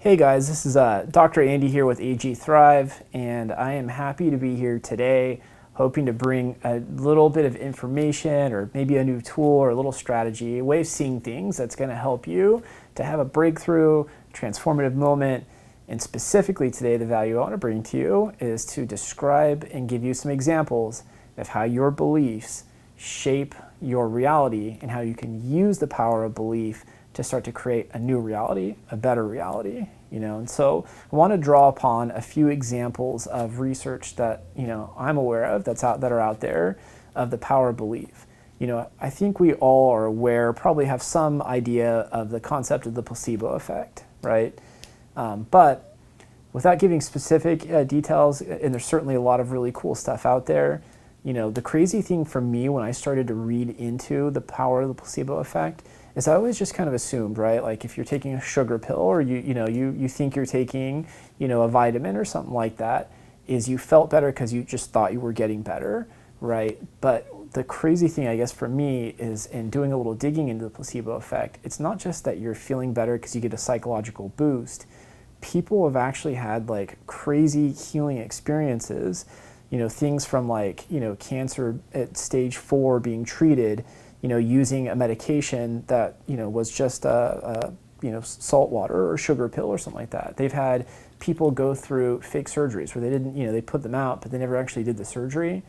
Hey guys, this is Dr. Andy here with AG Thrive, and I am happy to be here today, hoping to bring a little bit of information or maybe a new tool or a little strategy, a way of seeing things that's going to help you to have a breakthrough, transformative moment. And specifically today, the value I want to bring to you is to describe and give you some examples of how your beliefs shape your reality and how you can use the power of belief to start to create a new reality, a better reality, And so I want to draw upon a few examples of research that, I'm aware of that are out there of the power of belief. I think we all are aware, probably have some idea of the concept of the placebo effect, right? But without giving specific details, and there's certainly a lot of really cool stuff out there, the crazy thing for me when I started to read into the power of the placebo effect is I always just kind of assumed, right? Like if you're taking a sugar pill or you think you're taking, a vitamin or something like that, is you felt better because you just thought you were getting better, right? But the crazy thing, I guess, for me is in doing a little digging into the placebo effect, it's not just that you're feeling better because you get a psychological boost. People have actually had like crazy healing experiences, things from like, cancer at stage 4 being treated, using a medication that, was just salt water or sugar pill or something like that. They've had people go through fake surgeries where they didn't, they put them out, but they never actually did the surgery.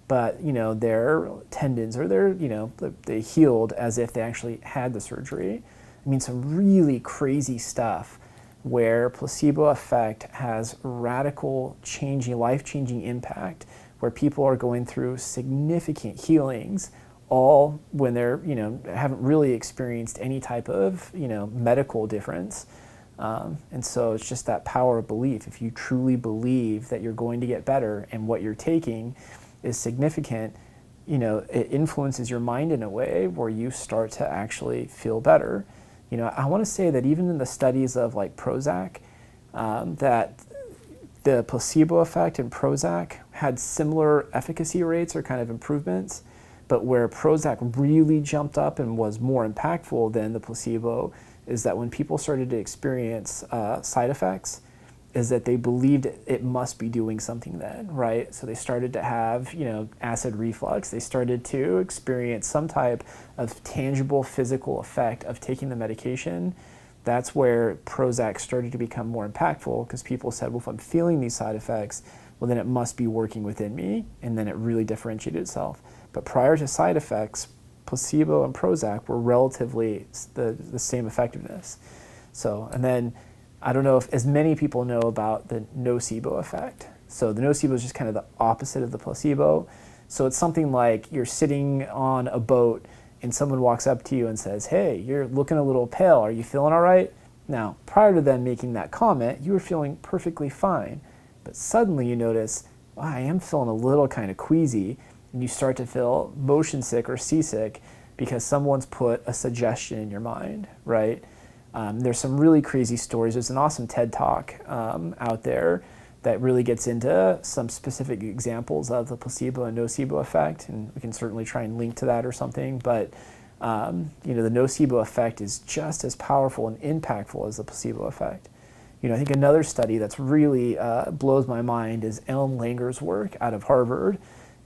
But, their tendons or they healed as if they actually had the surgery. I mean, some really crazy stuff where placebo effect has radical changing, life-changing impact, where people are going through significant healings, all when they're, haven't really experienced any type of, medical difference. And so it's just that power of belief. If you truly believe that you're going to get better and what you're taking is significant, it influences your mind in a way where you start to actually feel better. I want to say that even in the studies of like Prozac, that the placebo effect in Prozac had similar efficacy rates or kind of improvements, but where Prozac really jumped up and was more impactful than the placebo is that when people started to experience side effects, is that they believed it must be doing something then, right? So they started to have, acid reflux. They started to experience some type of tangible physical effect of taking the medication. That's where Prozac started to become more impactful because people said, well, if I'm feeling these side effects, well, then it must be working within me. And then it really differentiated itself. But prior to side effects, placebo and Prozac were relatively the same effectiveness. So, and then I don't know if as many people know about the nocebo effect. So the nocebo is just kind of the opposite of the placebo. So it's something like you're sitting on a boat and someone walks up to you and says, hey, you're looking a little pale. Are you feeling all right? Now, prior to them making that comment, you were feeling perfectly fine. But suddenly you notice, wow, I am feeling a little kind of queasy. And you start to feel motion sick or seasick because someone's put a suggestion in your mind, right? There's some really crazy stories. There's an awesome TED Talk out there that really gets into some specific examples of the placebo and nocebo effect, and we can certainly try and link to that or something. But the nocebo effect is just as powerful and impactful as the placebo effect. I think another study that's really blows my mind is Ellen Langer's work out of Harvard,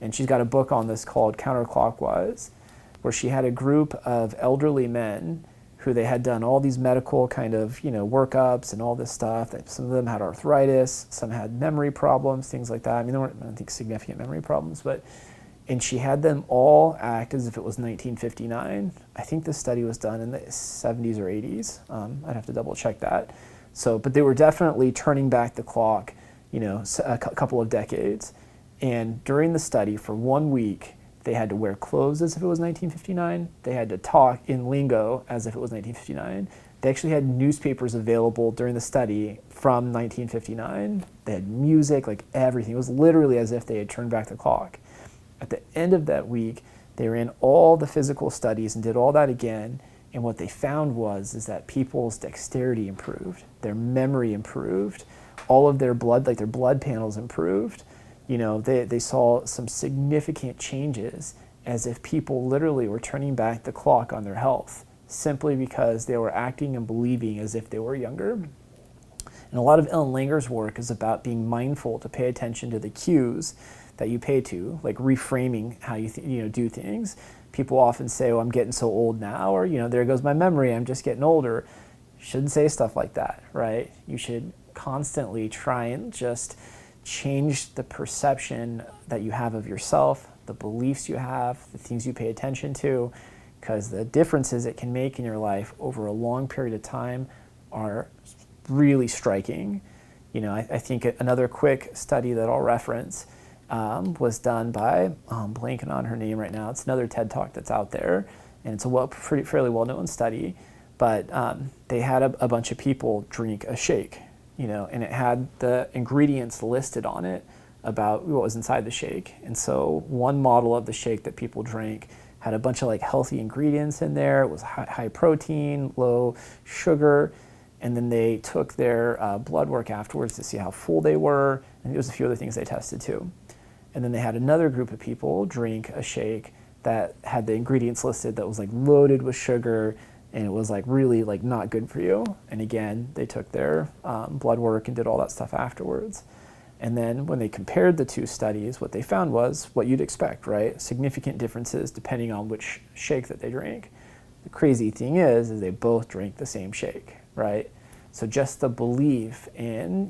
and she's got a book on this called Counterclockwise, where she had a group of elderly men who they had done all these medical kind of, workups and all this stuff. Some of them had arthritis, some had memory problems, things like that. I mean, there weren't, I don't think, significant memory problems, and she had them all act as if it was 1959. I think this study was done in the 70s or 80s. I'd have to double check that. So, but they were definitely turning back the clock, a couple of decades. And during the study, for 1 week, they had to wear clothes as if it was 1959. They had to talk in lingo as if it was 1959. They actually had newspapers available during the study from 1959. They had music, like everything. It was literally as if they had turned back the clock. At the end of that week, they ran all the physical studies and did all that again. And what they found is that people's dexterity improved, their memory improved, all of their blood, like their blood panels improved. They saw some significant changes as if people literally were turning back the clock on their health simply because they were acting and believing as if they were younger. And a lot of Ellen Langer's work is about being mindful to pay attention to the cues that you pay to, like reframing how you do things. People often say, "Oh, I'm getting so old now," or "There goes my memory. I'm just getting older." You shouldn't say stuff like that, right? You should constantly try and just change the perception that you have of yourself, the beliefs you have, the things you pay attention to, because the differences it can make in your life over a long period of time are really striking. I think another quick study that I'll reference was done by, I'm blanking on her name right now. It's another TED Talk that's out there, and it's a fairly well-known study. But they had a bunch of people drink a shake, and it had the ingredients listed on it about what was inside the shake. And so one model of the shake that people drank had a bunch of like healthy ingredients in there. It was high protein, low sugar. And then they took their blood work afterwards to see how full they were. And there was a few other things they tested too. And then they had another group of people drink a shake that had the ingredients listed that was like loaded with sugar, and it was like really like not good for you. And again, they took their blood work and did all that stuff afterwards. And then when they compared the two studies, what they found was what you'd expect, right? Significant differences depending on which shake that they drank. The crazy thing is they both drank the same shake, right? So just the belief in,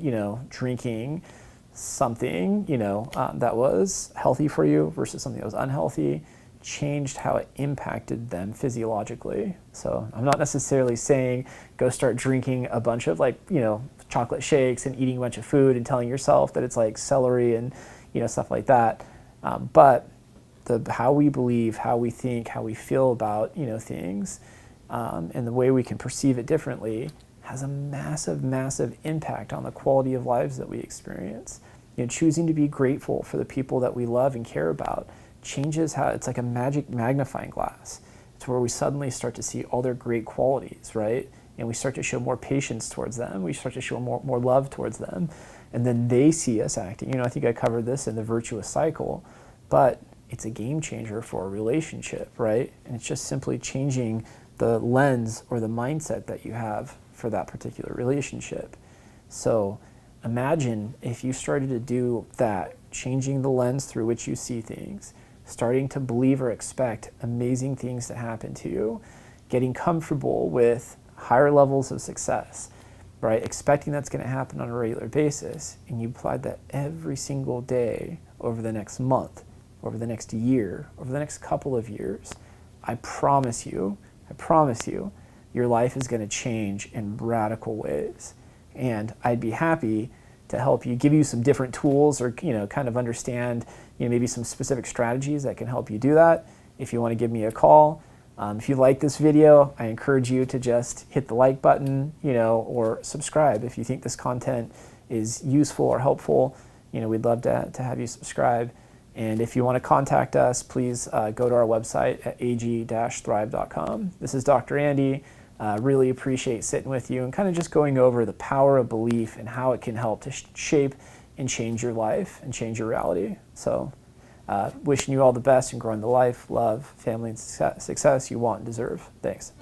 drinking something, that was healthy for you versus something that was unhealthy changed how it impacted them physiologically. So I'm not necessarily saying go start drinking a bunch of chocolate shakes and eating a bunch of food and telling yourself that it's like celery and stuff like that. But how we believe, how we think, how we feel about things, and the way we can perceive it differently has a massive, massive impact on the quality of lives that we experience. Choosing to be grateful for the people that we love and care about changes how it's like a magic magnifying glass. It's where we suddenly start to see all their great qualities, right? And we start to show more patience towards them. We start to show more love towards them. And then they see us acting. I think I covered this in the virtuous cycle, but it's a game changer for a relationship, right? And it's just simply changing the lens or the mindset that you have for that particular relationship. So imagine if you started to do that, changing the lens through which you see things, starting to believe or expect amazing things to happen to you, getting comfortable with higher levels of success, right? Expecting that's going to happen on a regular basis, and you applied that every single day over the next month, over the next year, over the next couple of years, I promise you, your life is going to change in radical ways. And I'd be happy to help you, give you some different tools or, kind of understand, maybe some specific strategies that can help you do that. If you want to give me a call. If you like this video, I encourage you to just hit the like button, or subscribe. If you think this content is useful or helpful, we'd love to have you subscribe. And if you want to contact us, please go to our website at ag-thrive.com. This is Dr. Andy. Really appreciate sitting with you and kind of just going over the power of belief and how it can help to shape and change your life and change your reality. So wishing you all the best in growing the life, love, family, and success you want and deserve. Thanks.